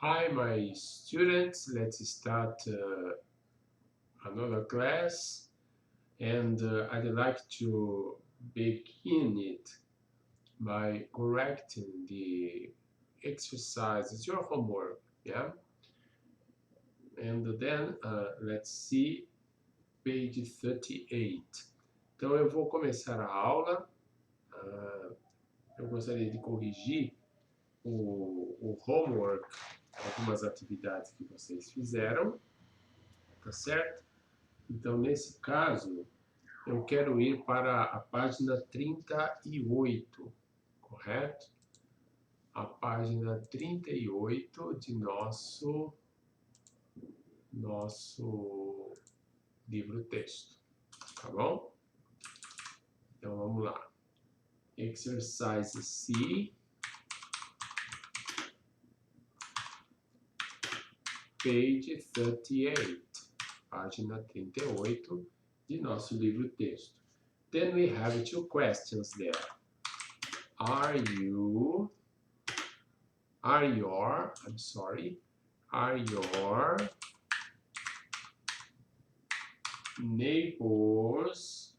Hi, my students. Let's start another class, and I'd like to begin it by correcting the exercises, your homework, yeah? And then let's see page 38. Então eu vou começar a aula. Eu gostaria de corrigir o homework, algumas atividades que vocês fizeram, tá certo? Então, nesse caso, eu quero ir para a página 38, correto? A página 38 de nosso livro-texto, tá bom? Então, vamos lá. Exercise C, page 38, página 38 de nosso livro-texto. Then we have two questions there. Are your neighbors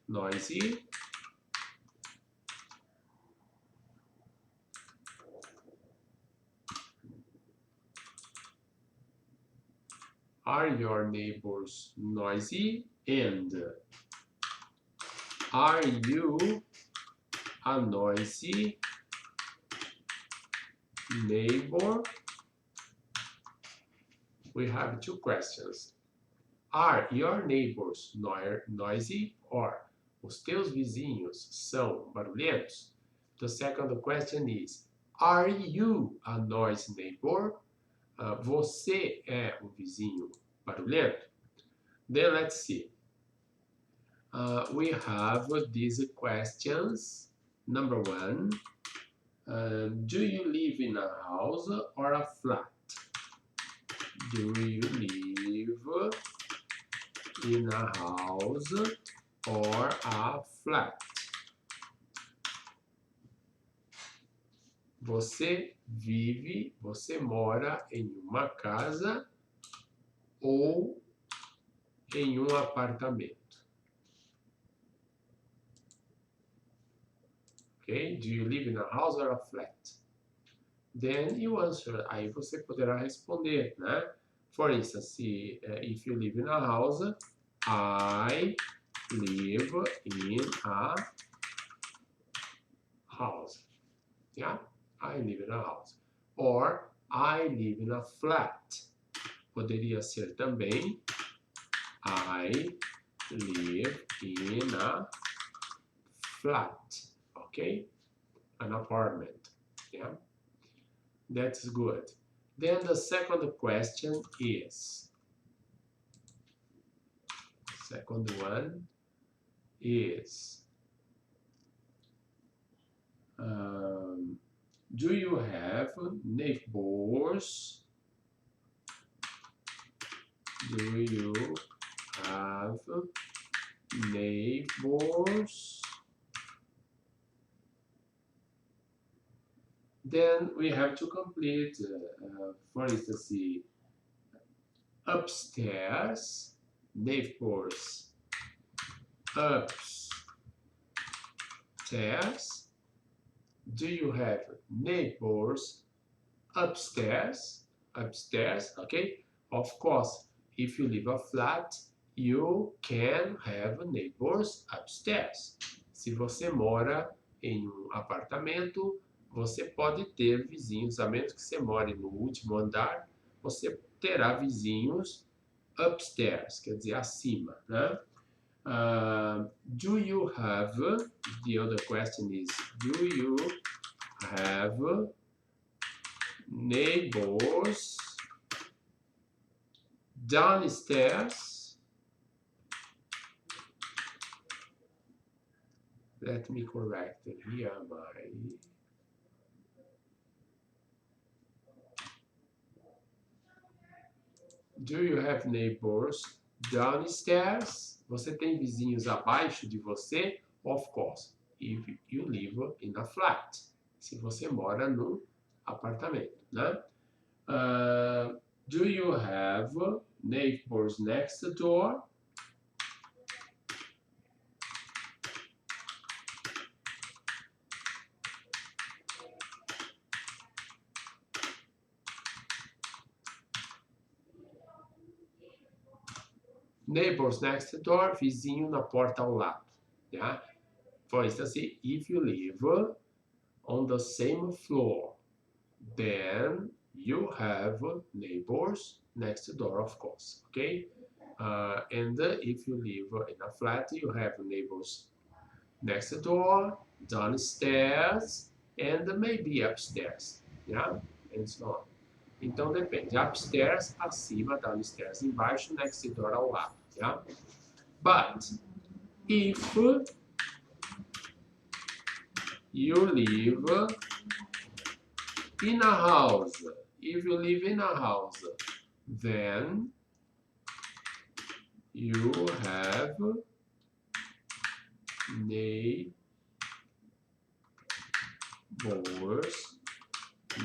noisy? Are your neighbors noisy? And are you a noisy neighbor? We have two questions. Are your neighbors noisy? Or os teus vizinhos são barulhentos? The second question is, are you a noisy neighbor? Você é um vizinho barulhento? Then let's see. We have these questions. Number one, do you live in a house or a flat? Do you live in a house or a flat? Você mora em uma casa ou em um apartamento? Okay? Do you live in a house or a flat? Then you answer. Aí você poderá responder, né? For instance, if you live in a house, I live in a house. Yeah? I live in a house. Or I live in a flat. Poderia ser também I live in a flat. Okay? An apartment. Yeah? That's good. Then the second question is, second one is, do you have neighbors? Do you have neighbors? Then we have to complete, for instance, the upstairs, neighbors, upstairs. Do you have neighbors upstairs? Upstairs, okay? Of course, if you live a flat, you can have neighbors upstairs. Se você mora em um apartamento, você pode ter vizinhos, a menos que você more no último andar, você terá vizinhos upstairs, quer dizer, acima, né? Do you have, the other question is, do you have neighbors downstairs? Let me correct it here, Do you have neighbors downstairs? Você tem vizinhos abaixo de você? Of course, if you live in a flat. Se você mora num apartamento, né? Do you have neighbors next door? Neighbors next door, vizinho na porta ao lado. Yeah? For instance, if you live on the same floor, then you have neighbors next door, of course. Okay? And if you live in a flat, you have neighbors next door, downstairs, and maybe upstairs. Yeah? And so on. Então depende. Upstairs, acima, downstairs, embaixo, next door, ao lado. Yeah? But if you live in a house, then you have neighbors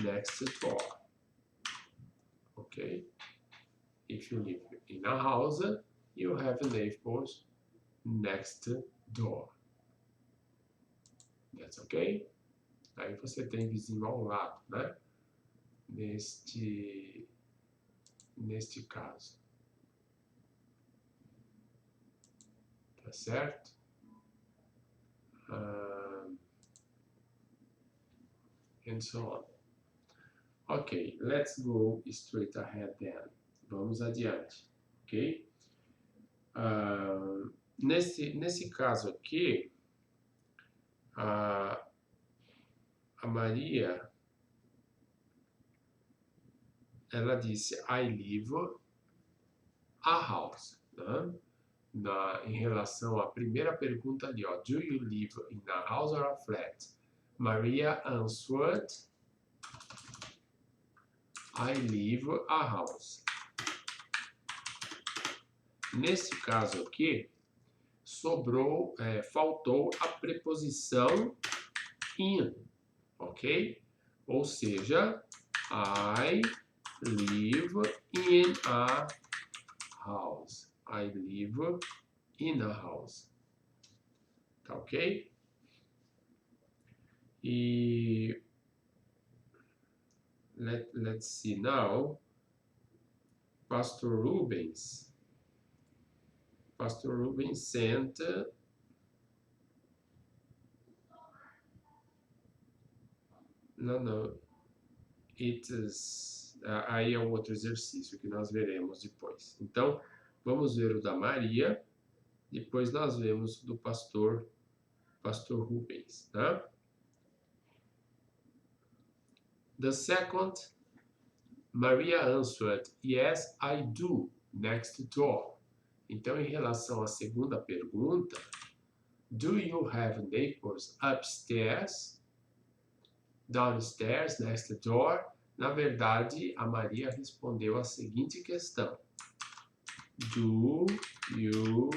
next door. Okay? If you live in a house, you have neighbors next door. That's okay? Aí você tem vizinho ao lado, né? Neste caso. Tá certo? And so on. Ok, let's go straight ahead then. Vamos adiante, ok? Nesse caso aqui, a Maria, ela disse, I live a house, né? Em relação à primeira pergunta ali, ó, do you live in a house or a flat? Maria answered, I live a house. Nesse caso aqui, faltou a preposição in, ok? Ou seja, I live in a house. I live in a house. Tá ok? E let's see now. Pastor Rubens sent no, it is aí é um outro exercício que nós veremos depois. Então, vamos ver o da Maria, depois nós vemos do pastor Rubens, tá? The second, Maria answered, yes, I do, next door. Então, em relação à segunda pergunta, do you have neighbors upstairs, downstairs, next door? Na verdade, a Maria respondeu a seguinte questão. Do you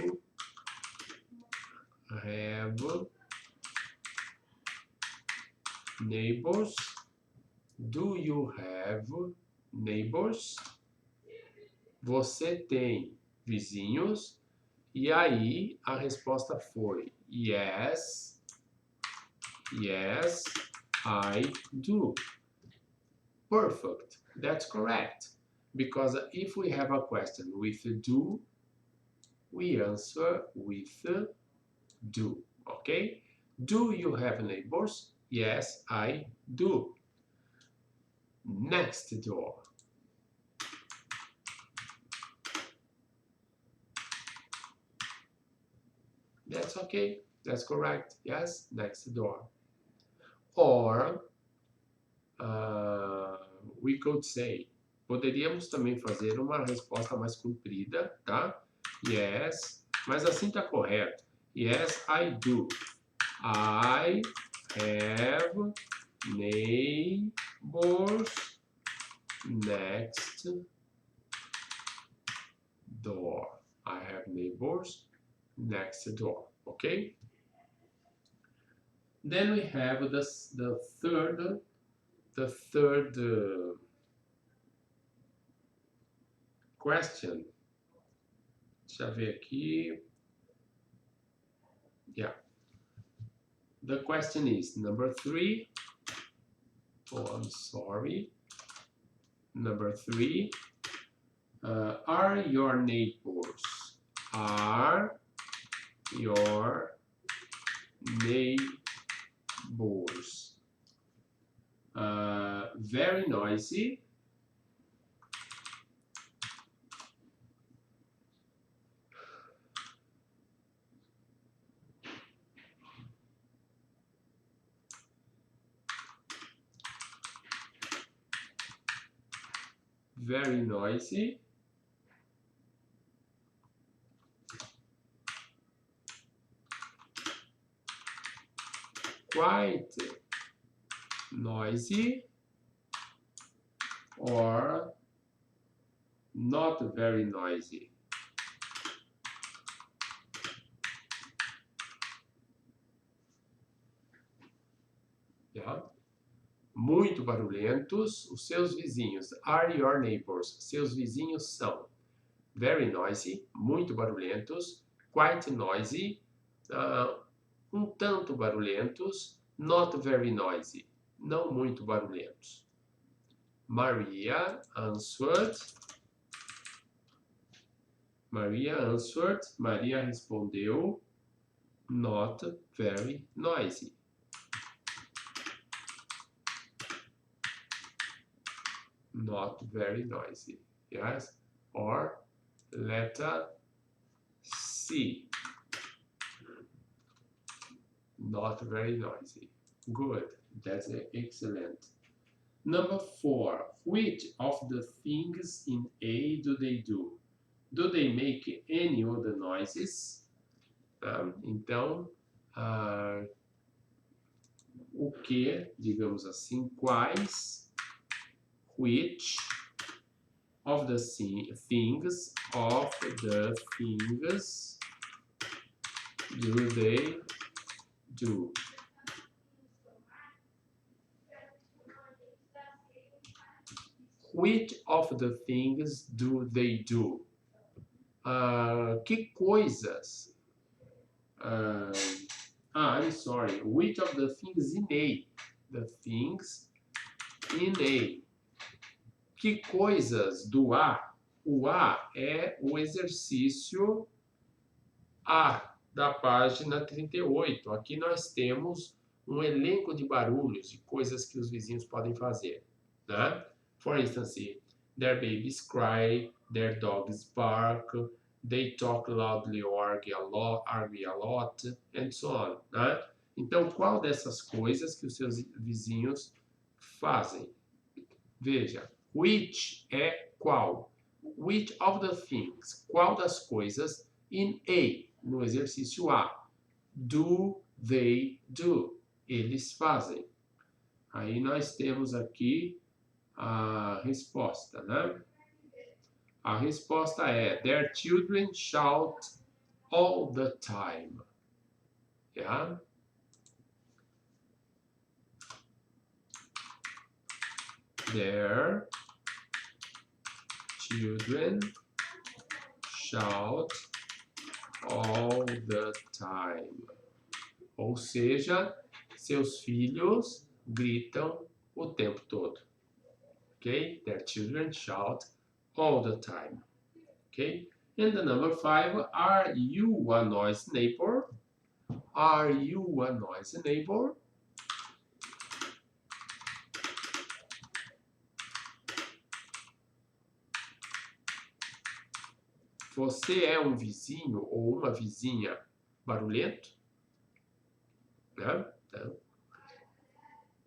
have neighbors? Do you have neighbors? Você tem vizinhos? E aí a resposta foi yes, I do. Perfect. That's correct. Because if we have a question with do, we answer with do. Okay? Do you have neighbors? Yes, I do. Next door. That's okay. That's correct. Yes, next door. Or we could say, poderíamos também fazer uma resposta mais comprida, tá? Yes, mas assim tá correto. Yes, I do. I have neighbors next door. I have neighbors next door, okay? Then we have the third question. Deixa eu ver aqui. Yeah. The question is number 3. Oh, I'm sorry. Number 3. Are your neighbors? Are your neighbors very noisy? Very noisy. Quite noisy, or not very noisy. Yeah. Muito barulhentos, os seus vizinhos. Are your neighbors? Seus vizinhos são. Very noisy, muito barulhentos. Quite noisy, um tanto barulhentos. Not very noisy, não muito barulhentos. Maria answered. Maria respondeu. Not very noisy. Not very noisy. Yes? Or letter C. Not very noisy. Good. That's excellent. Number 4. Which of the things in A do they do? Do they make any other noises? Então, o que, digamos assim, quais, which of the things do they do? Which of the things do they do? Que coisas? I'm sorry. Which of the things in A? The things in A. Que coisas do A? O A é o exercício A da página 38. Aqui nós temos um elenco de barulhos, de coisas que os vizinhos podem fazer, né? For instance, their babies cry, their dogs bark, they talk loudly or argue a lot, and so on, né? Então, qual dessas coisas que os seus vizinhos fazem? Veja, which é qual? Which of the things? Qual das coisas in A, no exercício A, do they do? Eles fazem. Aí nós temos aqui a resposta, né? A resposta é: their children shout all the time. Yeah? Their children shout all the time. Ou seja, seus filhos gritam o tempo todo. Okay? Their children shout all the time. Okay? And the number 5, are you a noisy neighbor? Are you a noisy neighbor? Você é um vizinho ou uma vizinha barulhento? No? No.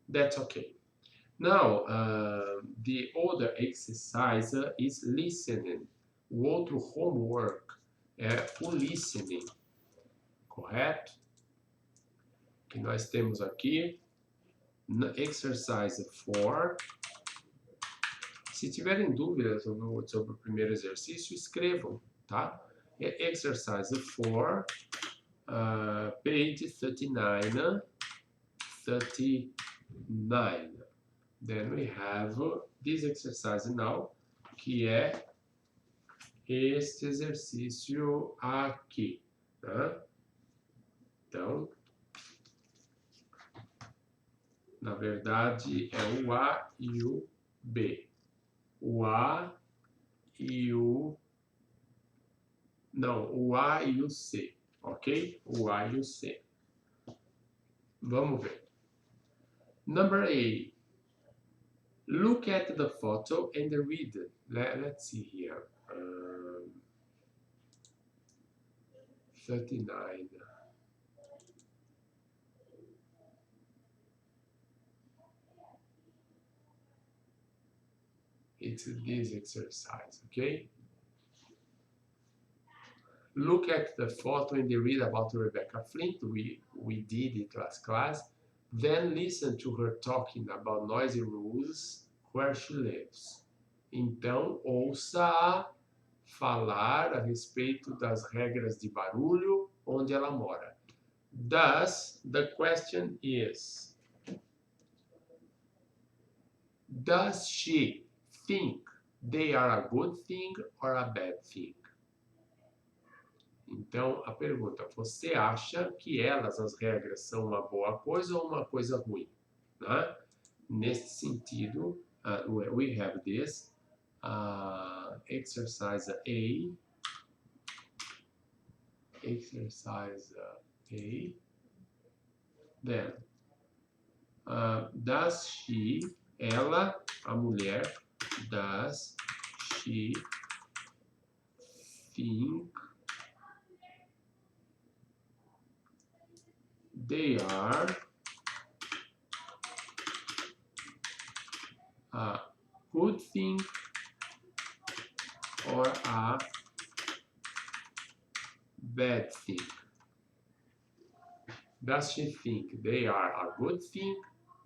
That's okay. Now, the other exercise is listening. O outro homework é o listening, correto? Que nós temos aqui, exercise 4. Se tiverem dúvidas sobre o primeiro exercício, escrevam, tá? É exercise 4, page 39. Then we have this exercise now, que é este exercício aqui, tá? Então, na verdade, é o A e o B. O A e o... Não, o A e o C, ok? O A e o C. Vamos ver. Number A. Look at the photo and read. Let's see here. 39. It's this exercise, okay? Look at the photo and read about Rebecca Flint. We did it last class. Then listen to her talking about noisy rules where she lives. Então, ouça falar a respeito das regras de barulho onde ela mora. Thus, the question is, does she think they are a good thing or a bad thing? Então, a pergunta, você acha que elas, as regras, são uma boa coisa ou uma coisa ruim? Né? Neste sentido, we have this exercise A. Exercise A. Then, does she, ela, a mulher, does she think they are a good thing or a bad thing? Does she think they are a good thing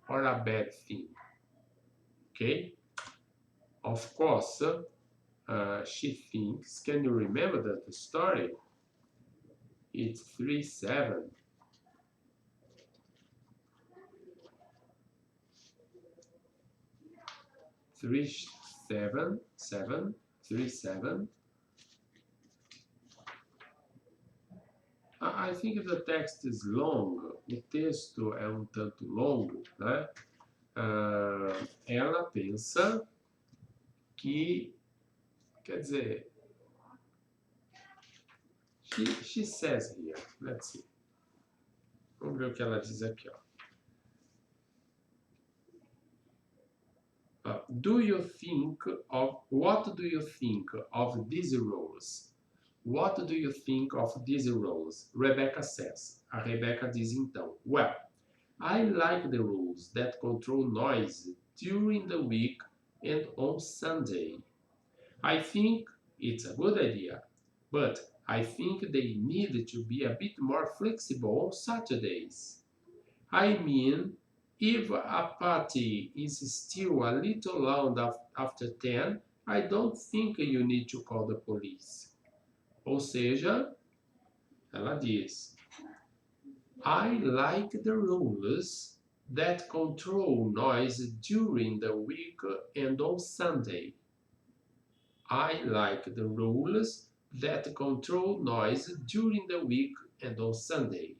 or a bad thing? Okay? Of course, she thinks, can you remember the story? It's 3-7. I think the text is long. O texto é um tanto longo, né? Ela pensa que, quer dizer, she says here, let's see. Vamos ver o que ela diz aqui, ó. What do you think of these rules? What do you think of these rules? Rebecca says. A Rebecca diz então, well, I like the rules that control noise during the week and on Sunday. I think it's a good idea, but I think they need to be a bit more flexible on Saturdays. I mean, if a party is still a little loud after 10, I don't think you need to call the police. Ou seja, ela diz, I like the rules that control noise during the week and on Sunday. I like the rules that control noise during the week and on Sunday.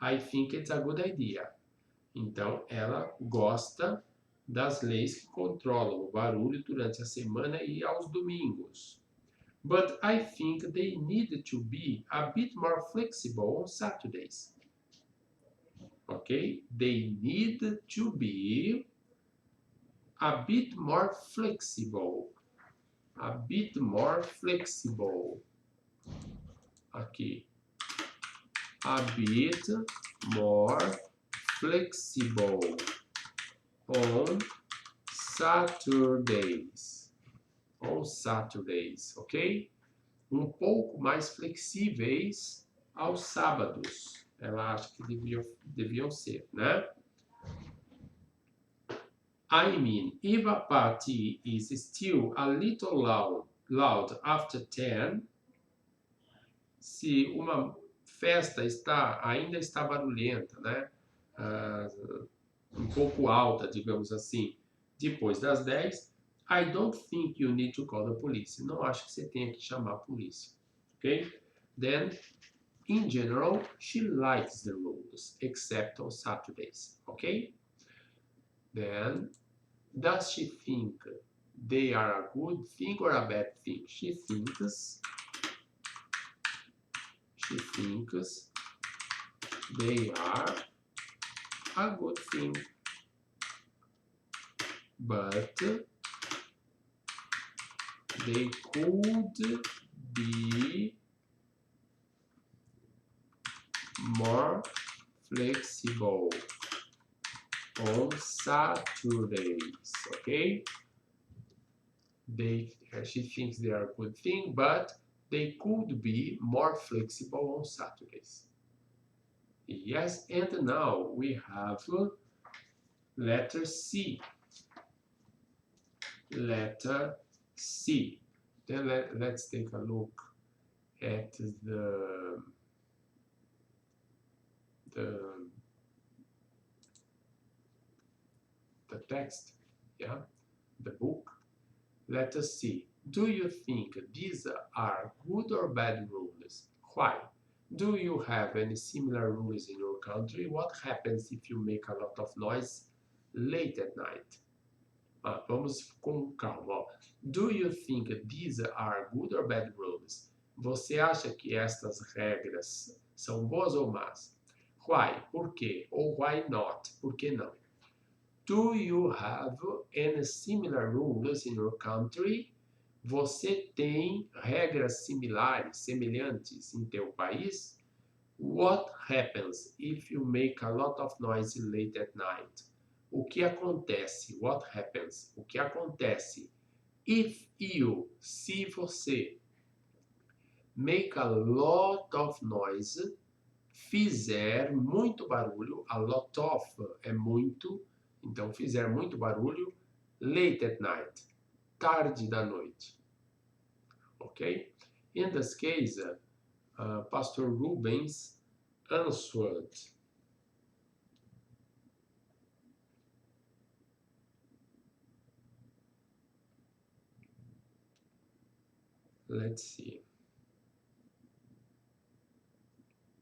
I think it's a good idea. Então, ela gosta das leis que controlam o barulho durante a semana e aos domingos. But I think they need to be a bit more flexible on Saturdays. Okay? They need to be a bit more flexible. A bit more flexible. Aqui. A bit more flexible on Saturdays. On Saturdays, ok? Um pouco mais flexíveis aos sábados. Ela acha que deviam ser, né? I mean, if a party is still a little loud after 10, se uma festa ainda está barulhenta, né? Um pouco alta, digamos assim, depois das 10, I don't think you need to call the police. Não acho que você tenha que chamar a polícia. Okay? Then, in general, she likes the rules, except on Saturdays. Okay? Then, does she think they are a good thing or a bad thing? She thinks they are a good thing. But they could be more flexible on Saturdays, okay? She thinks they are a good thing, but they could be more flexible on Saturdays. Yes, and now we have letter C. Letter C. Then let's take a look at the text, yeah, the book. Let us see. Do you think these are good or bad rules? Why? Do you have any similar rules in your country? What happens if you make a lot of noise late at night? Vamos com calma. Ó. Do you think these are good or bad rules? Você acha que estas regras são boas ou más? Why? Por quê? Ou why not? Por que não? Do you have any similar rules in your country? Você tem regras similares, semelhantes em teu país? What happens if you make a lot of noise late at night? O que acontece? What happens? O que acontece? If you, se você, make a lot of noise, fizer muito barulho, a lot of é muito, então fizer muito barulho, late at night, tarde da noite. Ok? In this case, Pastor Rubens answered. Let's see.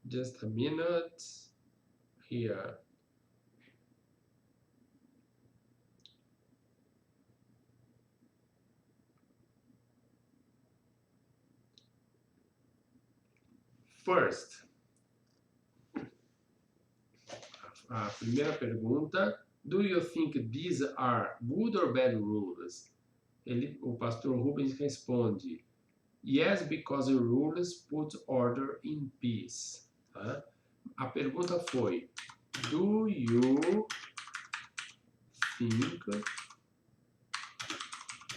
Just a minute here. First, a primeira pergunta, do you think these are good or bad rules? O pastor Rubens responde, yes, because the rules put order in peace. Tá? A pergunta foi, do you think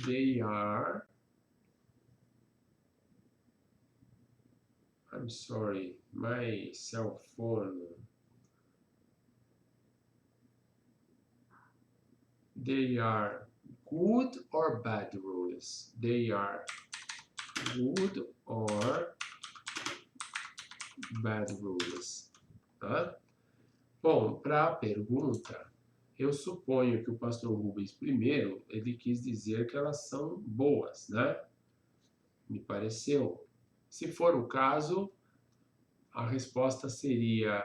they are... I'm sorry, my cell phone... They are good or bad rules? They are good or bad rules? Tá? Bom, para a pergunta, eu suponho que o pastor Rubens, primeiro, ele quis dizer que elas são boas, né? Me pareceu. Se for o caso, a resposta seria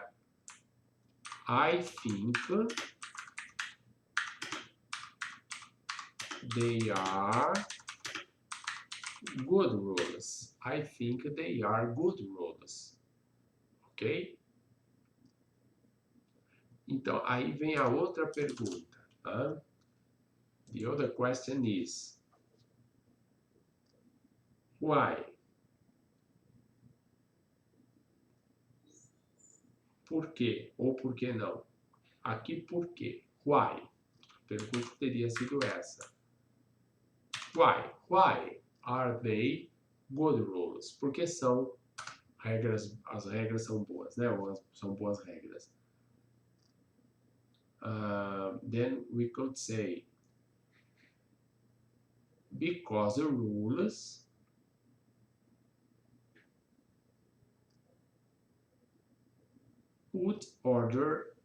I think they are good rules. I think they are good rules. Ok? Então, aí vem a outra pergunta. Tá? The other question is, why? Por quê? Ou por que não? Aqui, por quê? Why? A pergunta teria sido essa. Why? Why are they good rules? Porque são regras, as regras são boas, né? Ou são boas regras. Then we could say, because the rules put order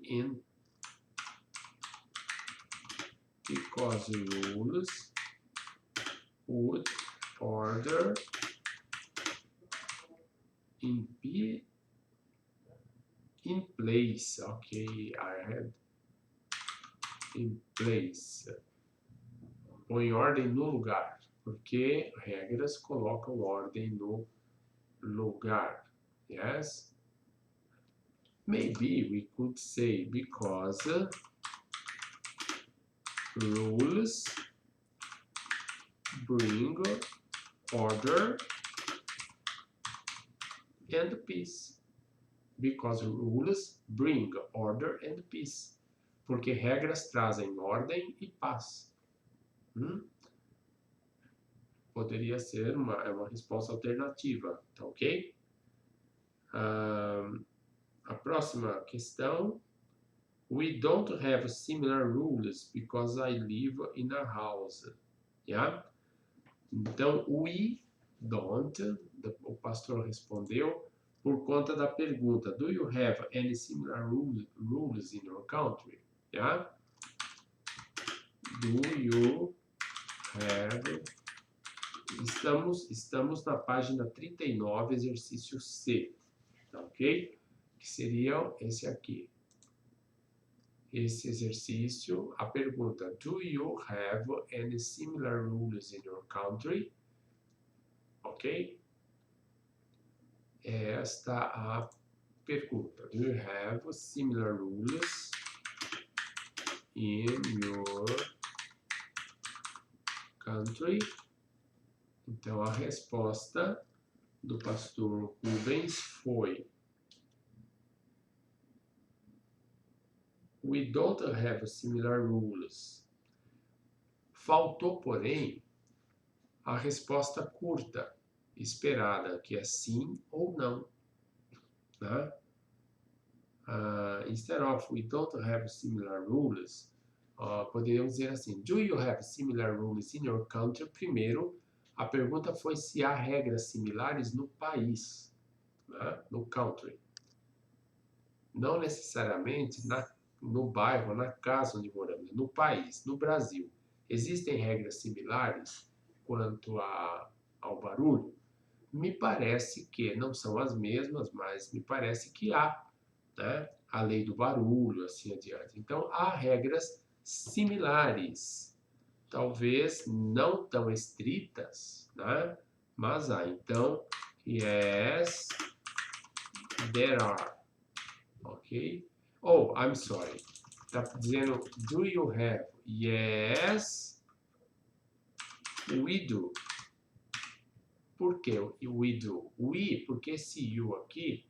in because rules would order in place. Okay, I had in place. Põe ordem no lugar, porque regras colocam ordem no lugar. Yes? Maybe we could say because rules bring order and peace. Because rules bring order and peace. Porque regras trazem ordem e paz. Poderia ser uma resposta alternativa, tá ok? A próxima questão. We don't have similar rules because I live in a house. Yeah? Então, we don't, o pastor respondeu por conta da pergunta, do you have any similar rules in your country? Yeah? Do you have... Estamos na página 39, exercício C, tá ok? Que seria esse aqui. Esse exercício, a pergunta, do you have any similar rules in your country? Ok? Esta a pergunta. Do you have similar rules in your country? Então, a resposta do pastor Rubens foi: We don't have similar rules. Faltou, porém, a resposta curta, esperada, que é sim ou não. Né? Instead of we don't have similar rules, poderíamos dizer assim, do you have similar rules in your country? Primeiro, a pergunta foi se há regras similares no país, né? No country. Não necessariamente no bairro, na casa onde moramos, no país, no Brasil. Existem regras similares quanto ao barulho? Me parece que não são as mesmas, mas me parece que há, né? A lei do barulho, assim adiante. Então, há regras similares, talvez não tão estritas, né? Mas há. Então, yes, there are. Ok? Oh, I'm sorry. Está dizendo, do you have? Yes, we do. Por que we do? We, porque esse you aqui,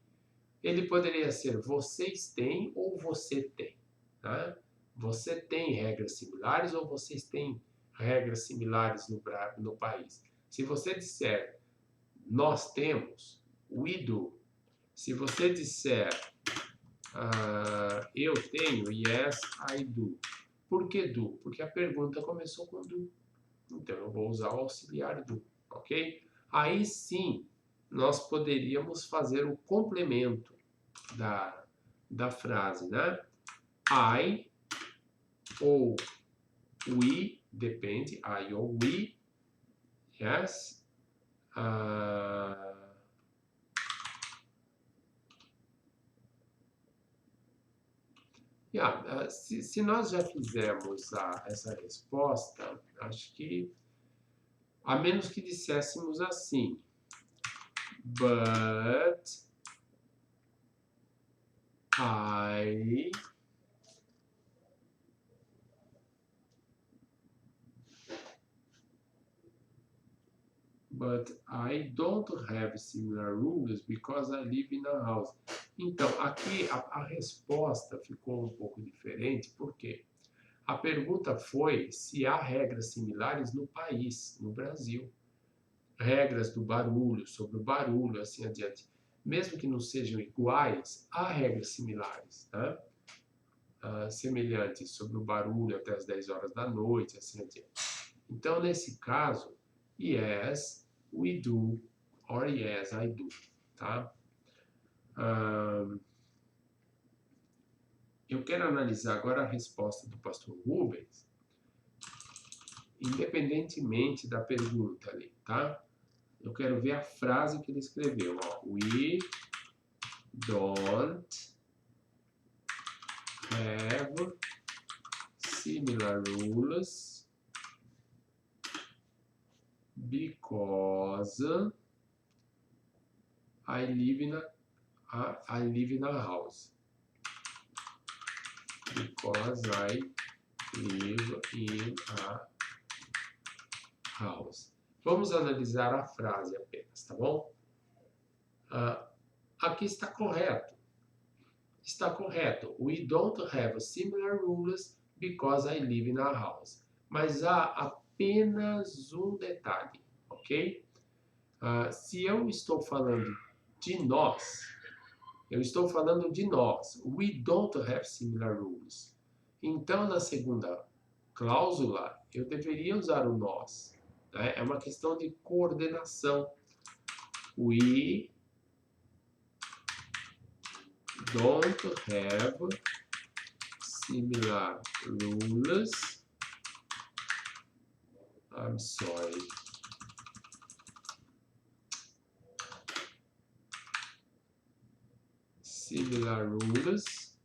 ele poderia ser vocês têm ou você tem. Tá? Você tem regras similares ou vocês têm regras similares no país. Se você disser nós temos, we do. Se você disser eu tenho, yes, I do. Por que do? Porque a pergunta começou com do. Então, eu vou usar o auxiliar do, ok? Aí sim, nós poderíamos fazer o complemento da frase, né? I ou we, depende, I ou we, yes. Se nós já fizemos essa resposta, acho que, a menos que disséssemos assim, but I don't have similar rules because I live in a house. Então, aqui a resposta ficou um pouco diferente, porque a pergunta foi se há regras similares no país, no Brasil. Regras do barulho, sobre o barulho, assim adiante. Mesmo que não sejam iguais, há regras similares, né? Semelhantes sobre o barulho até as 10 horas da noite, assim adiante. Então, nesse caso, yes, we do, or yes, I do, tá? Eu quero analisar agora a resposta do pastor Rubens, independentemente da pergunta ali, tá? Eu quero ver a frase que ele escreveu, ó. We don't have similar rules because I live in a house. Because I live in a house. Vamos analisar a frase apenas, tá bom? Aqui está correto. Está correto. We don't have similar rules because I live in a house. Mas há apenas um detalhe, ok? Se eu estou falando de nós, eu estou falando de nós. We don't have similar rules. Então, na segunda cláusula, eu deveria usar o nós. Né? É uma questão de coordenação. We don't have similar rules. I'm sorry. Similar rules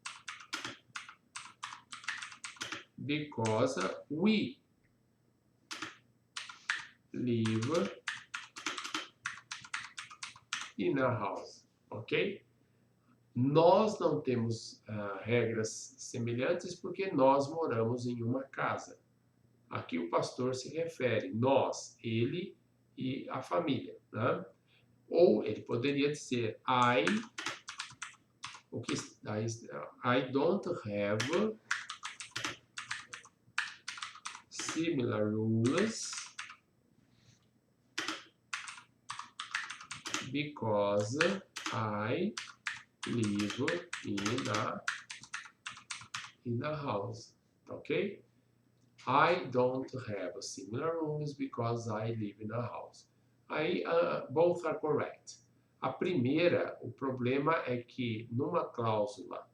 because we live in a house, ok? Nós não temos regras semelhantes porque nós moramos em uma casa. Aqui o pastor se refere, nós, ele e a família, né? Ou ele poderia dizer, I don't have similar rules because I live in a house, ok? I don't have similar rules because I live in a house. Aí, both are correct. A primeira, o problema é que numa cláusula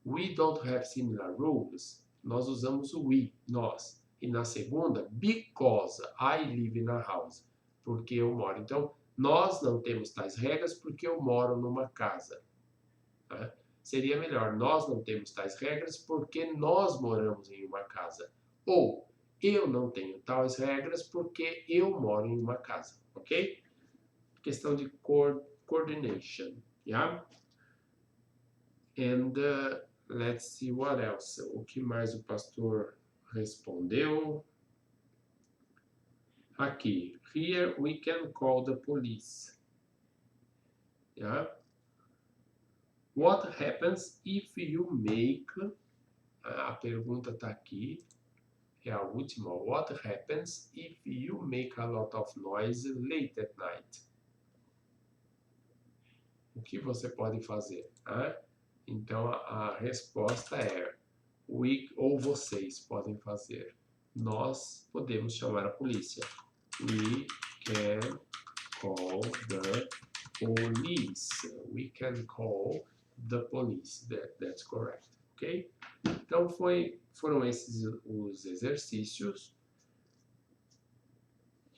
we don't have similar rules, nós usamos o we, nós. E na segunda, because I live in a house, porque eu moro. Então, nós não temos tais regras porque eu moro numa casa. Né? Seria melhor, nós não temos tais regras porque nós moramos em uma casa. Ou, eu não tenho tais regras porque eu moro em uma casa, ok? Questão de coordination, yeah? And let's see what else. O que mais o pastor respondeu? Aqui, here we can call the police. Yeah? What happens if you make... A pergunta está aqui. É a última. What happens if you make a lot of noise late at night? O que você pode fazer? Né? Então, a resposta é we, ou vocês podem fazer. Nós podemos chamar a polícia. We can call the police. We can call the police. That's correct. Ok? Então, foram esses os exercícios.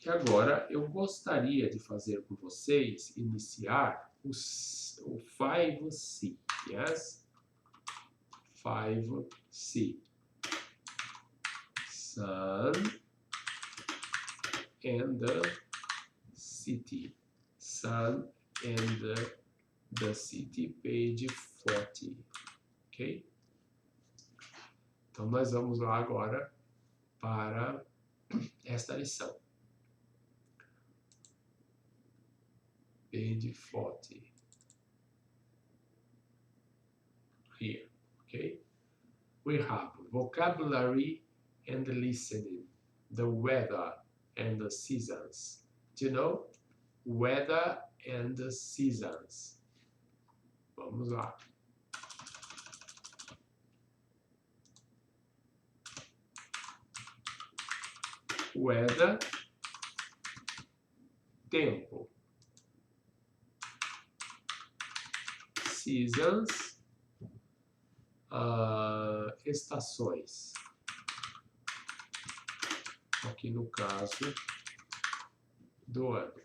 E agora, eu gostaria de fazer com vocês, iniciar o 5C. Yes? 5C. Sun and the city. Sun and the city, page 40. Ok? Então, nós vamos lá agora para esta lição. Page 40. Here, okay? We have vocabulary and listening, the weather and the seasons. Do you know? Weather and the seasons. Vamos lá. Weather, tempo. Seasons, estações. aqui no caso do ano,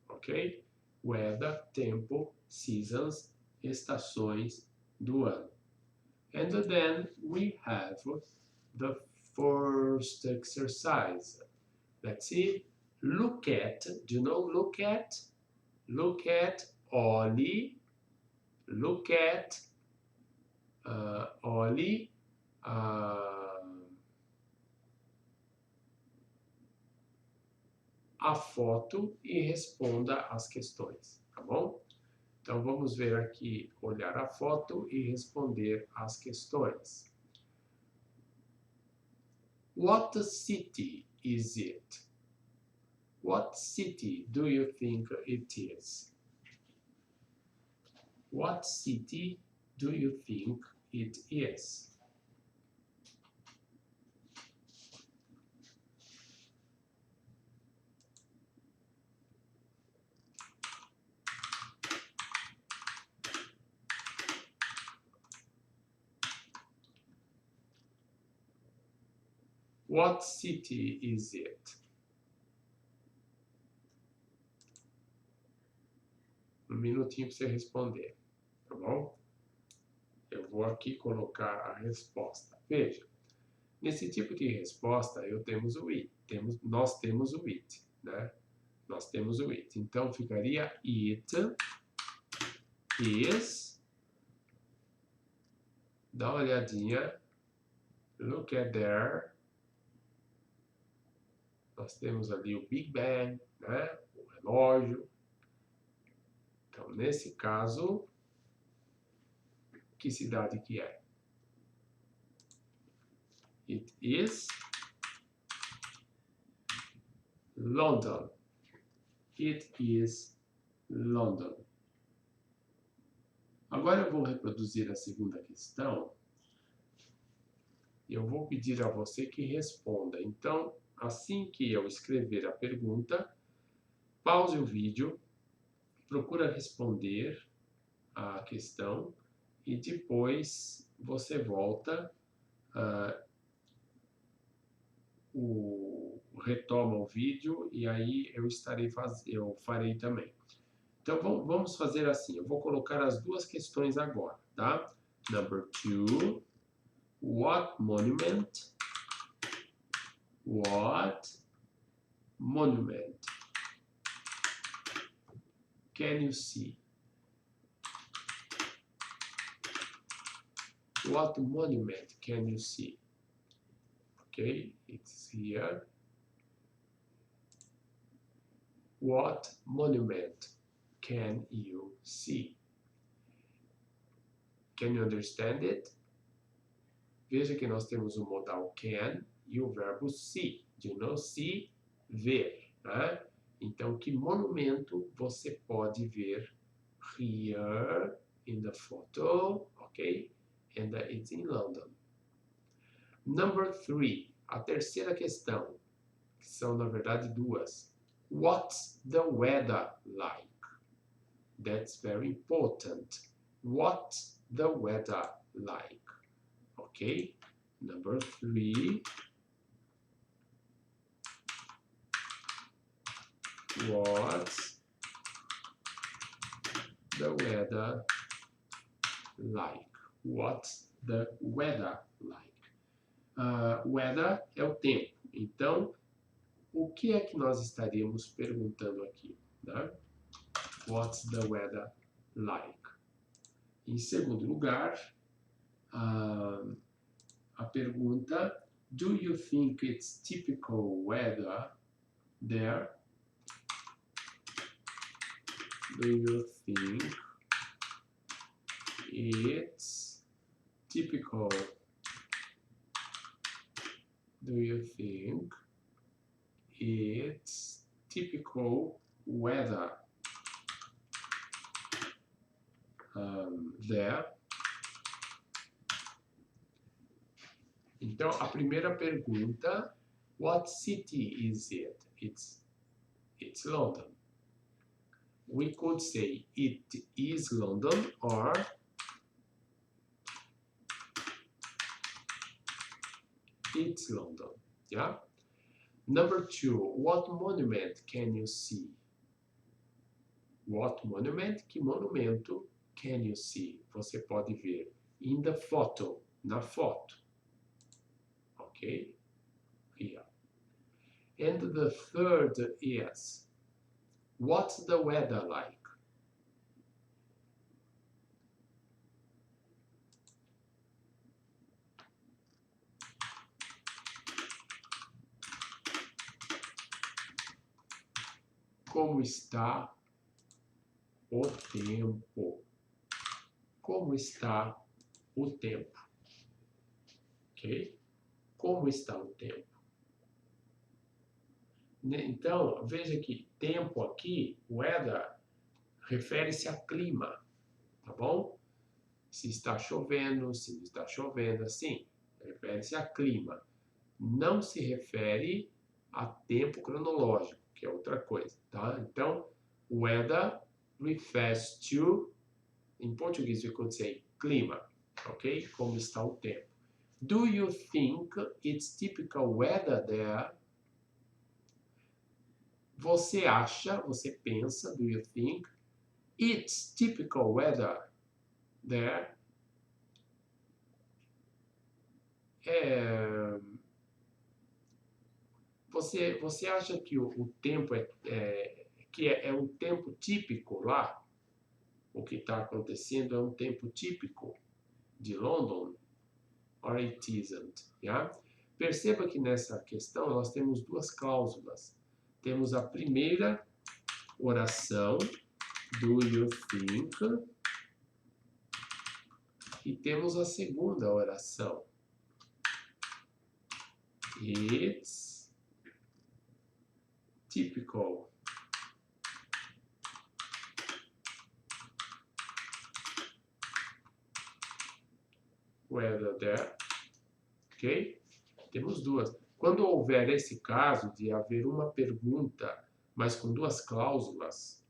ok? Weather, tempo, seasons, estações do ano. And then we have the first exercise. Let's see. Look at, do you know look at? Look at, olhe, look at, olhe, a foto e responda as questões, tá bom? Então vamos ver aqui, olhar a foto e responder as questões. What city is it? What city do you think it is? What city do you think it is? What city is it? Um minutinho para você responder, tá bom? Eu vou aqui colocar a resposta. Veja, nesse tipo de resposta nós temos o it, né? Nós temos o it. Então ficaria it is. Dá uma olhadinha. Look at there. Nós temos ali o Big Bang, né? O relógio. Então, nesse caso, que cidade que é? It is London. It is London. Agora eu vou reproduzir a segunda questão. E eu vou pedir a você que responda. Então, assim que eu escrever a pergunta, pause o vídeo, procura responder a questão e depois você volta, retoma o vídeo e aí eu farei também. Então vamos fazer assim, eu vou colocar as duas questões agora, tá? Number 2, what monument can you see? What monument can you see? Okay, it's here. What monument can you see? Can you understand it? Veja que nós temos o modal can e o verbo see. De não see, ver. Né? Então, que monumento você pode ver here in the photo, ok? And it's in London. Number 3, a terceira questão, que são na verdade duas. What's the weather like? That's very important. What's the weather like? Okay, number 3. What's the weather like? What's the weather like? Weather é o tempo. Então, o que é que nós estaríamos perguntando aqui? Né? What's the weather like? Em segundo lugar, a pergunta, do you think it's typical weather there? Do you think it's typical? Do you think it's typical weather there? Então, a primeira pergunta, what city is it? It's London. We could say it is London or it's London. Yeah? Number 2, what monument can you see? What monument? Que monumento can you see? Você pode ver. In the photo. Na foto. Ok? Here. And the third is, what's the weather like? Como está o tempo? Como está o tempo? Ok? Como está o tempo? Então, veja que tempo aqui, weather, refere-se a clima, tá bom? Se está chovendo, se não está chovendo, assim, refere-se a clima. Não se refere a tempo cronológico, que é outra coisa, tá? Então, weather refers to, em português we could say, clima, ok? Como está o tempo. Do you think it's typical weather there? Você acha, você pensa, do you think, it's typical weather there? Você acha que o tempo é um tempo típico lá? O que está acontecendo é um tempo típico de London? Or it isn't? Yeah? Perceba que nessa questão nós temos duas cláusulas. Temos a primeira oração, do you think? E temos a segunda oração. It's typical. Weather there. Ok? Temos duas. Quando houver esse caso de haver uma pergunta, mas com duas cláusulas,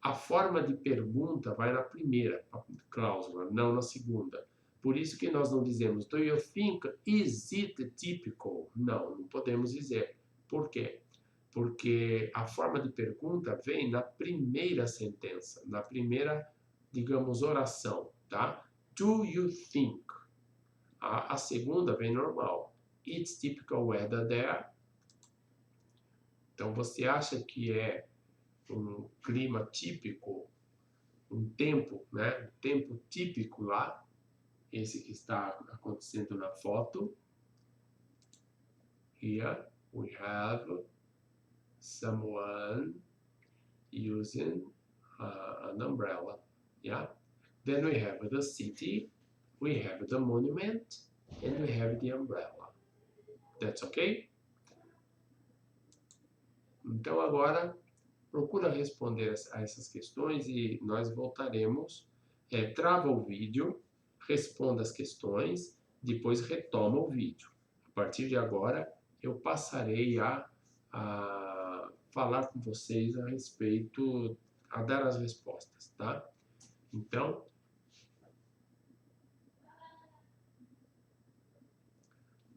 a forma de pergunta vai na primeira cláusula, não na segunda. Por isso que nós não dizemos, do you think, is it typical? Não, não podemos dizer. Por quê? Porque a forma de pergunta vem na primeira sentença, na primeira, digamos, oração, tá? Do you think? A segunda vem normal. It's typical weather there. Então, você acha que é um clima típico, um tempo, né? Um tempo típico lá, esse que está acontecendo na foto. Here we have someone using an umbrella, yeah? Then we have the city, we have the monument, and we have the umbrella. That's okay? Então agora procura responder a essas questões e nós voltaremos. Trava o vídeo, responda as questões, depois retoma o vídeo. A partir de agora eu passarei a falar com vocês a respeito, a dar as respostas, tá? Então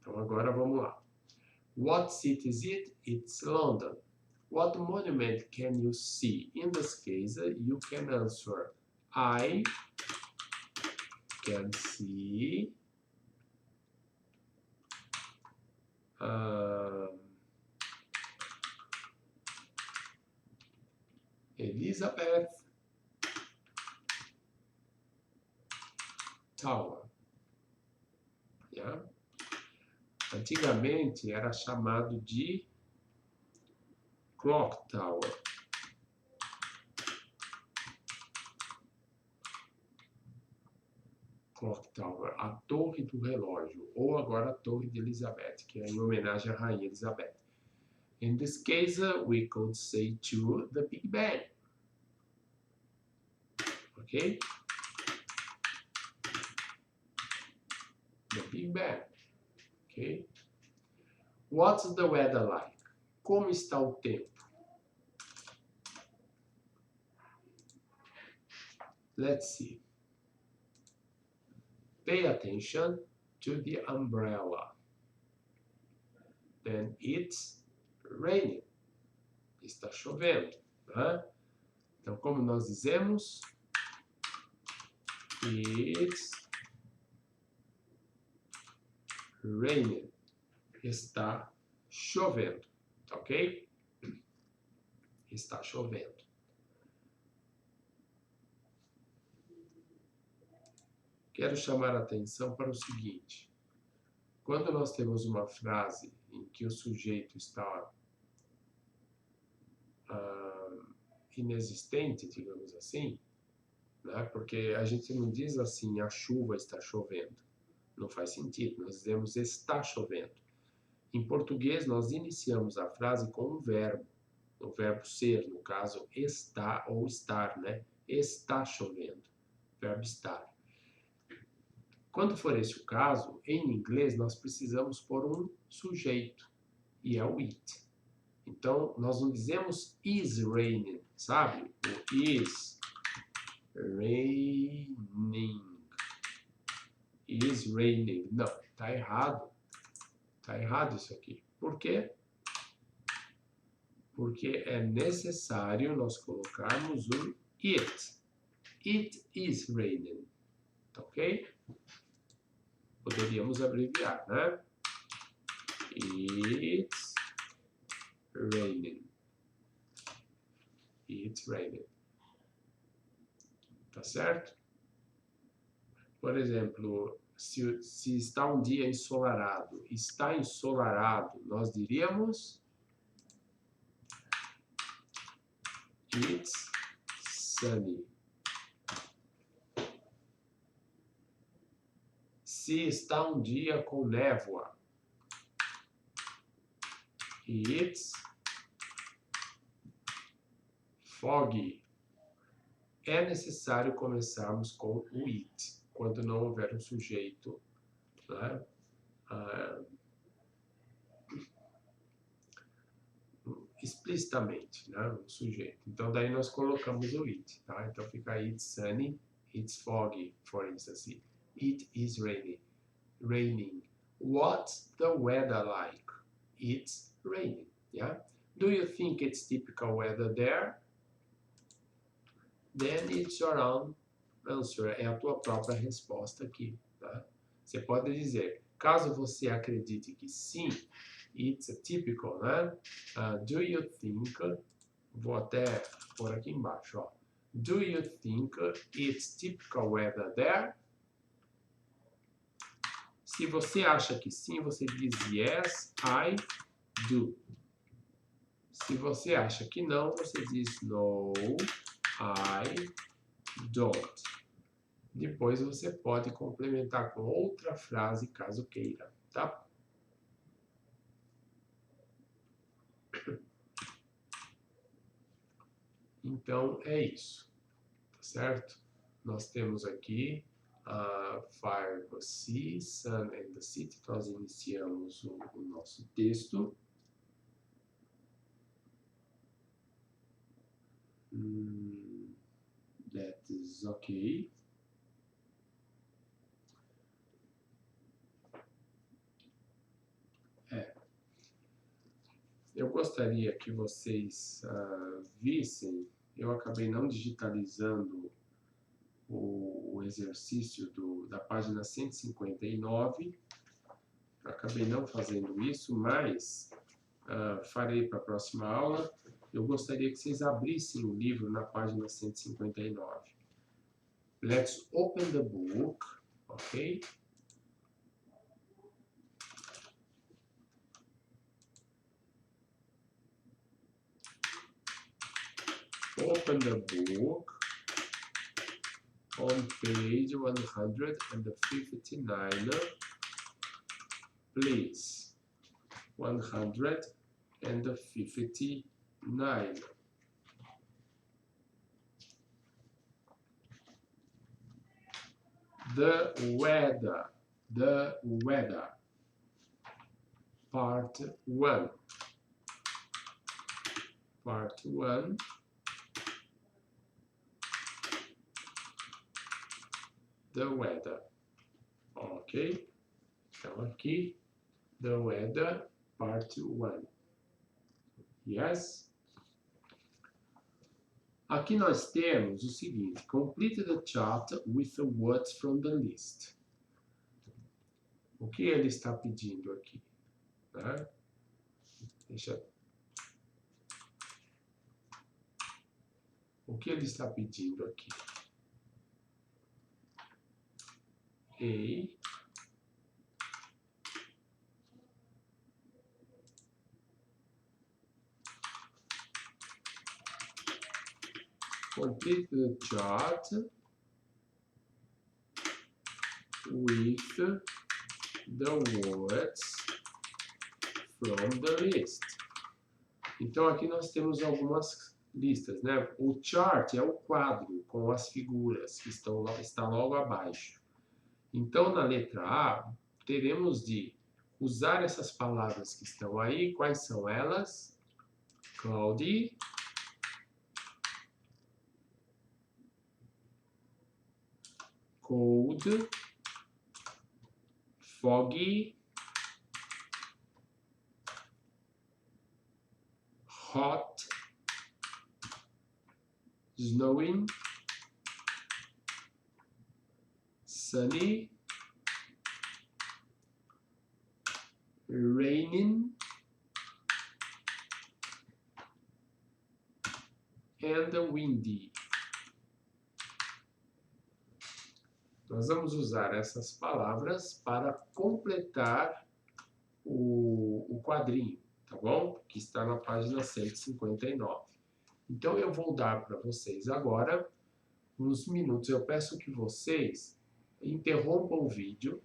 agora vamos lá. What city is it? It's London. What monument can you see? In this case, you can answer, I can see Elizabeth Tower. Yeah? Antigamente era chamado de Clock Tower. Clock Tower, a torre do relógio, ou agora a torre de Elizabeth, que é em homenagem à rainha Elizabeth. In this case, we could say to the Big Ben. Okay? The Big Ben. Okay? What's the weather like? Como está o tempo? Let's see. Pay attention to the umbrella. then it's raining. Está chovendo. Né? Então, como nós dizemos? It's raining. Está chovendo. Ok? Está chovendo. Quero chamar a atenção para o seguinte. Quando nós temos uma frase em que o sujeito está inexistente, digamos assim, né? Porque a gente não diz assim, a chuva está chovendo. Não faz sentido, nós dizemos está chovendo. Em português, nós iniciamos a frase com um verbo, o verbo ser, no caso, está ou estar, né? Está chovendo, verbo estar. Quando for esse o caso, em inglês, nós precisamos pôr um sujeito, e é o it. Então, nós não dizemos is raining, sabe? O is raining. Is raining. Não, tá errado. Tá errado isso aqui. Por quê? Porque é necessário nós colocarmos um it. It is raining. Tá ok? Poderíamos abreviar, né? It's raining. It's raining. Tá certo? Por exemplo, se está um dia ensolarado, está ensolarado, nós diríamos it's sunny. Se está um dia com névoa, it's foggy. É necessário começarmos com o it, quando não houver um sujeito, né? Explicitamente, né? Um sujeito. Então, daí nós colocamos o it, tá? Então, fica it's sunny, it's foggy, for instance. It is raining. What's the weather like? It's raining, yeah? Do you think it's typical weather there? Then it's your own answer. É a tua própria resposta aqui, tá? Você pode dizer, caso você acredite que sim, it's typical, né? Do you think, vou até pôr aqui embaixo, ó. Do you think it's typical weather there? Se você acha que sim, você diz yes, I do. Se você acha que não, você diz no, I don't. Depois você pode complementar com outra frase, caso queira, tá? Então, é isso, tá certo? Nós temos aqui Fire the Sea, Sun and the City. Nós iniciamos o nosso texto. That is okay. Eu gostaria que vocês vissem, eu acabei não digitalizando o exercício da página 159, acabei não fazendo isso, mas farei para a próxima aula. Eu gostaria que vocês abrissem o livro na página 159. Let's open the book, ok? Open the book on page 159, please. 159. The weather. Part 1. Part 1. The weather. Ok? Então aqui, the weather Part 1. Yes? Aqui nós temos o seguinte: complete the chart with the words from the list. O que ele está pedindo aqui? Tá? O que ele está pedindo aqui? Complete the chart with the words from the list. Então aqui nós temos algumas listas, né? O chart é o quadro com as figuras que está logo abaixo. Então na letra A teremos de usar essas palavras que estão aí. Quais são elas? Cloudy, cold, foggy, hot, snowing, sunny, raining, and windy. Nós vamos usar essas palavras para completar o quadrinho, tá bom? Que está na página 159. Então eu vou dar para vocês agora uns minutos. Eu peço que vocês interrompam o vídeo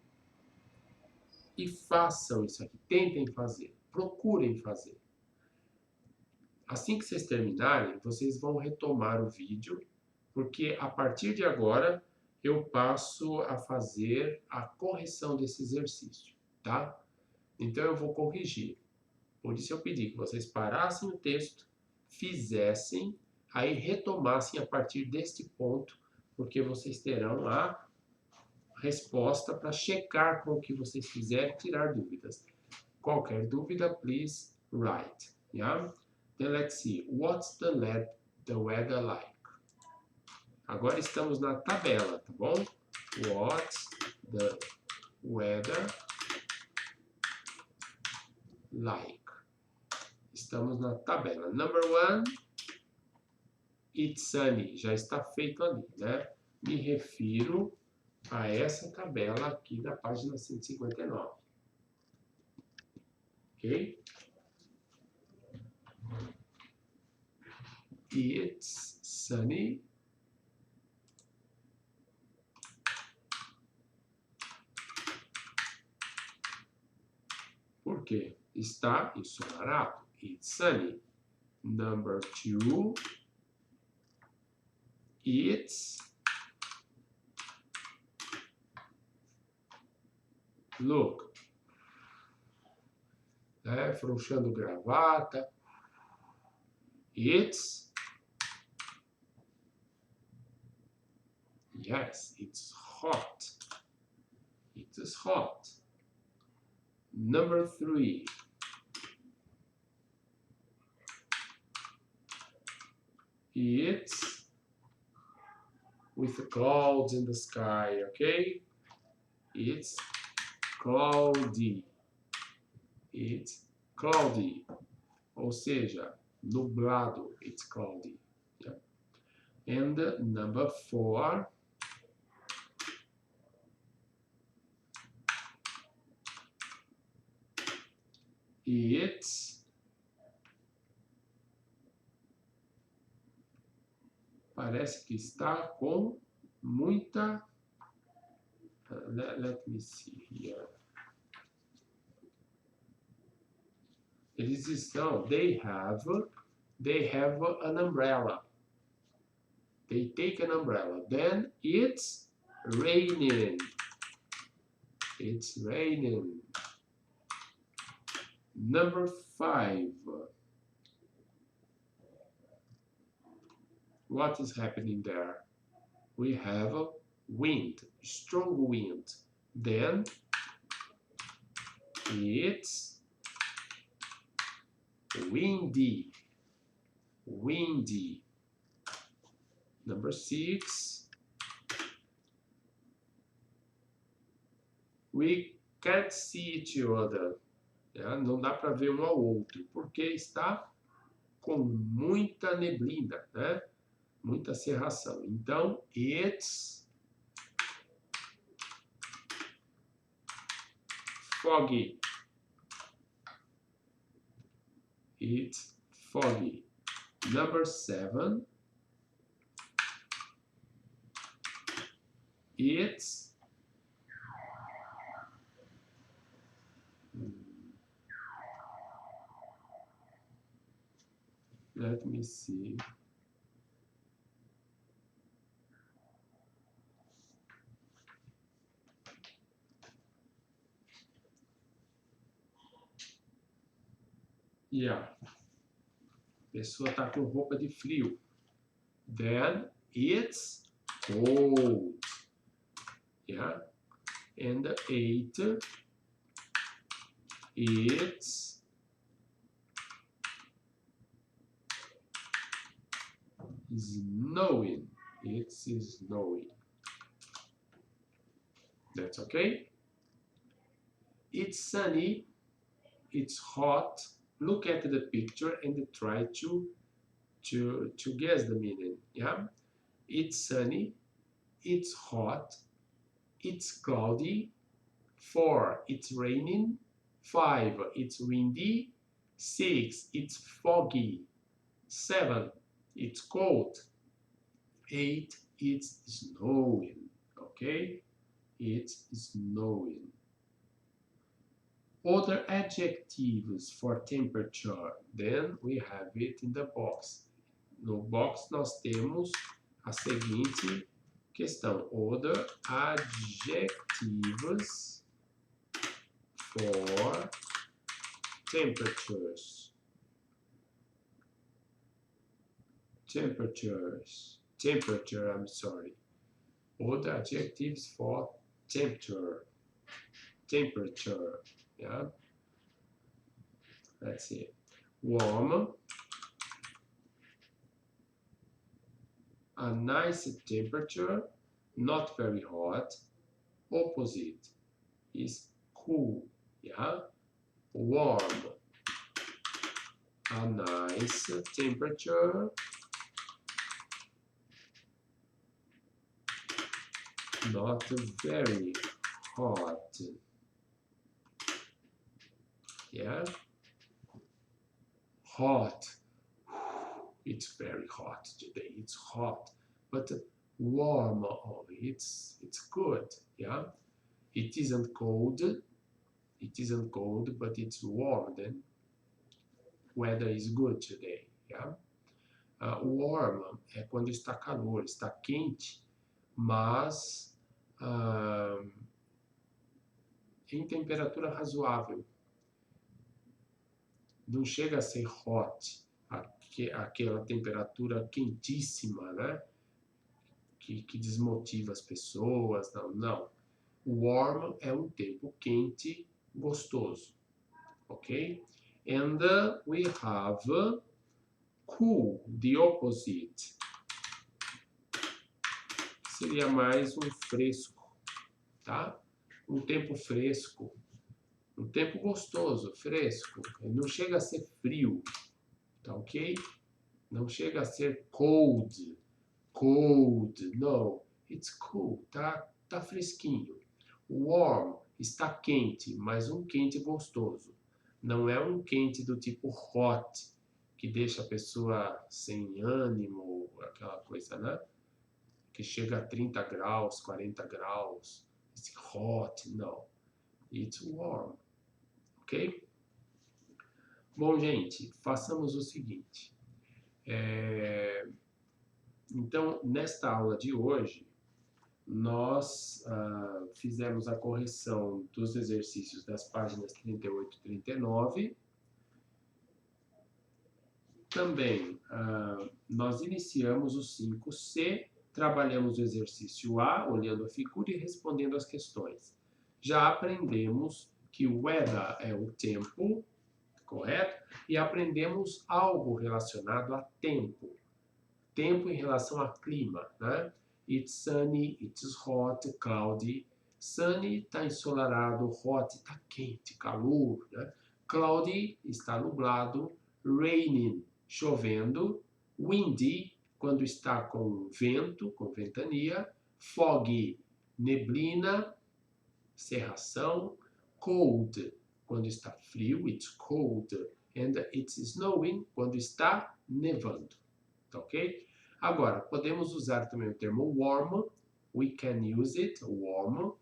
e façam isso aqui. Tentem fazer, procurem fazer. Assim que vocês terminarem, vocês vão retomar o vídeo, porque a partir de agora eu passo a fazer a correção desse exercício, tá? Então eu vou corrigir. Por isso eu pedi que vocês parassem o texto, fizessem, aí retomassem a partir deste ponto, porque vocês terão a resposta para checar com o que vocês fizerem e tirar dúvidas. Qualquer dúvida, please write. Yeah? Then let's see. What's the weather like? Agora estamos na tabela, tá bom? What's the weather like? Estamos na tabela. Number 1, it's sunny. Já está feito ali, né? Me refiro a essa tabela aqui da página 159. Ok? It's sunny. Por quê? Está ensolarado. It's sunny. Number 2, it's look. Frouxando gravata. It's yes, it's hot. It is hot. Number 3. It's with the clouds in the sky, okay? It's cloudy. It's cloudy. Ou seja, nublado. It's cloudy. Yeah. And number 4. It's parece que está com muita let me see here. Eles estão they have an umbrella. They take an umbrella. Then it's raining. It's raining. Number 5. What is happening there? We have a wind, strong wind. Then it's windy, windy. Number 6, we can't see each other. Não dá para ver um ao outro, porque está com muita neblina, né? Muita cerração. Então, it's foggy. It's foggy. Number 7, it's let me see. Yeah. A pessoa está com roupa de frio. Then it's cold. Yeah. And 8, it's snowing. It's snowing. That's okay. It's sunny. It's hot. Look at the picture and try to guess the meaning. Yeah. It's sunny. It's hot. It's cloudy. 4, it's raining. 5, it's windy. 6, it's foggy. 7, it's cold. 8, it's snowing. Okay? It's snowing. Other adjectives for temperature. Then we have it in the box. No box nós temos a seguinte questão. Other adjectives for temperatures. Temperature, I'm sorry. Other adjectives for temperature. Yeah. Let's see. Warm. A nice temperature, not very hot. Opposite is cool. Yeah. Warm. A nice temperature, not very hot. Yeah. Hot. It's very hot today. It's hot. But warm, oh, it's good. Yeah. It isn't cold. It isn't cold, but it's warm. Then weather is good today. Yeah. Warm é quando está calor, está quente, mas em temperatura razoável. Não chega a ser hot, aquela temperatura quentíssima, né? Que desmotiva as pessoas. Não. Warm é um tempo quente, gostoso. Ok? And we have cool, the opposite. Seria mais um fresco, tá? Um tempo fresco. Um tempo gostoso, fresco. Não chega a ser frio, tá ok? Não chega a ser cold. No. It's cool, tá fresquinho. Warm, está quente, mas um quente gostoso. Não é um quente do tipo hot, que deixa a pessoa sem ânimo, aquela coisa, né? Que chega a 30 graus, 40 graus. It's hot, não. It's warm. Ok? Bom, gente, façamos o seguinte. Então, nesta aula de hoje, nós fizemos a correção dos exercícios das páginas 38 e 39. Também, nós iniciamos o 5C, trabalhamos o exercício A, olhando a figura e respondendo as questões. Já aprendemos que weather é o tempo, correto? E aprendemos algo relacionado a tempo. Tempo em relação a clima, né? It's sunny, it's hot, cloudy. Sunny está ensolarado, hot está quente, calor, né? Cloudy está nublado, raining, chovendo, windy, quando está com vento, com ventania, foggy, neblina, cerração, cold, quando está frio, it's cold, and it's snowing, quando está nevando, tá ok? Agora, podemos usar também o termo warm, we can use it, warm,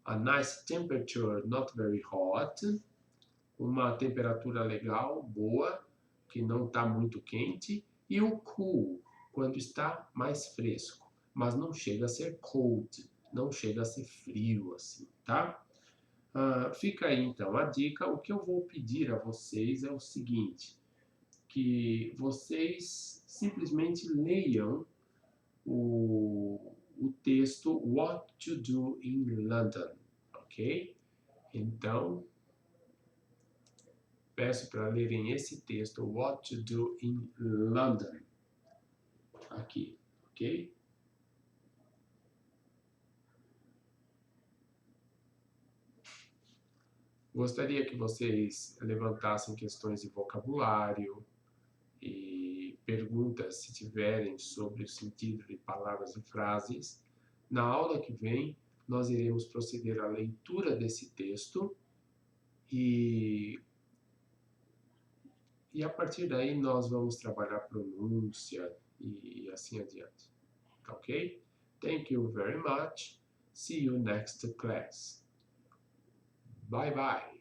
a nice temperature, not very hot, uma temperatura legal, boa, que não está muito quente, e o cool, quando está mais fresco, mas não chega a ser cold, não chega a ser frio assim, tá? Fica aí então a dica. O que eu vou pedir a vocês é o seguinte, que vocês simplesmente leiam o texto What to Do in London, ok? Então, peço para lerem esse texto, What to Do in London, aqui, ok? Gostaria que vocês levantassem questões de vocabulário e perguntas, se tiverem, sobre o sentido de palavras e frases. Na aula que vem, nós iremos proceder à leitura desse texto e a partir daí nós vamos trabalhar pronúncia e assim adiante. Ok? Thank you very much. See you next class. Bye bye.